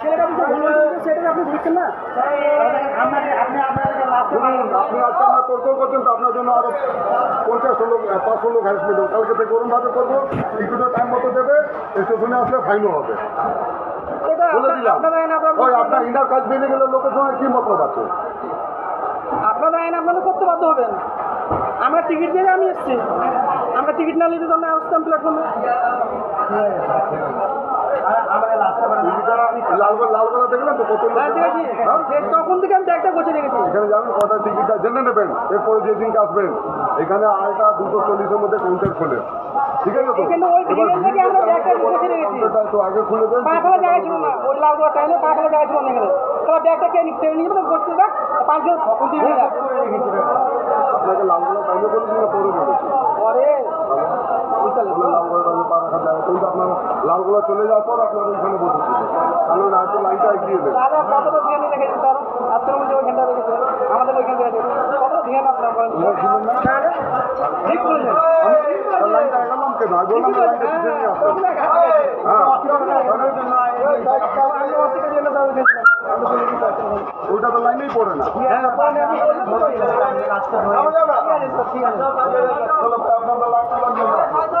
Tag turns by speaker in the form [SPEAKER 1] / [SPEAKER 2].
[SPEAKER 1] ছেলেটা সেটা আপনি বুঝছেন না।
[SPEAKER 2] আপনি আজকে আমরা তর্ক করছেন তো আপনার জন্য আরো 50 লোক 500 লোক হ্যারাসমেন্ট হবে। কালকে থেকে ওরমভাবে করবো, টিকিটও টাইম মতো দেবে, স্টেশনে আসলে ফাইনও হবে বলে দিলাম। ওই আপনার ইনার কাজ বেরিয়ে গেলে লোকের সঙ্গে কি মতলব আছে?
[SPEAKER 1] আপনারা আইন আপনারা করতে বাধ্য হবেন। আমরা টিকিট দিয়ে আমি এসেছি, আমরা টিকিট না নিতে জন্য আসতাম প্ল্যাটফর্মে।
[SPEAKER 2] লালবেলা দেখলেন তো কত লোক?
[SPEAKER 1] হ্যাঁ দেখেছি, তখন থেকে আমি ব্যাগটা গোছে রেখেছি।
[SPEAKER 2] এখানে জানেন কটা টিকিটটা জেনে নেবেন, এরপরে যে দিনকে আসবেন এখানে 2:40-এর মধ্যে কাউন্টার খোলে, ঠিক আছে তো?
[SPEAKER 1] এখানে ওই ভিড়ের থেকে আমরা ব্যাগটা গোছে রেখেছি।
[SPEAKER 2] কাউন্টারটা তো আগে খুলে দেন।
[SPEAKER 1] পা ফেলা জায়গা ছিল না, ওই লালগোলা টাইমে পা ফেলা জায়গা ছিল না এখানে। তারা ব্যাগটা কে নিতে নিয়ে যাবে গোছতে দেখ, 5 জন দিয়ে দেখ।
[SPEAKER 2] আপনাকে লালগোলা টাইমে বলেছি না পরে বলেছি?
[SPEAKER 1] পরে
[SPEAKER 2] লালগোলা টাইমে পা রাখা যায়, কিন্তু আপনারা লালগোলা চলে যাওয়ার পর আপনারা ওইখানে বসেছিলেন, কারণ আজকে লাইনটা এগিয়ে দেবেন।
[SPEAKER 1] দাদা কতটা ধ্যান রেখেছি তার আপনার মধ্যে ওইখানটা রেখেছে, আমাদের ওইখান থেকে কতটা ধ্যান আপনার ঠিক করেছেন।
[SPEAKER 2] লাইনটা এগালাম কেন? আগে বললাম না লাইনটা পিছিয়ে নিয়ে আসবেন। হ্যাঁ, ওইটা তো লাইনেই পড়ে না।
[SPEAKER 1] ঠিক আছে।
[SPEAKER 2] চলো, আপনারা লাইনটা লাগবে না।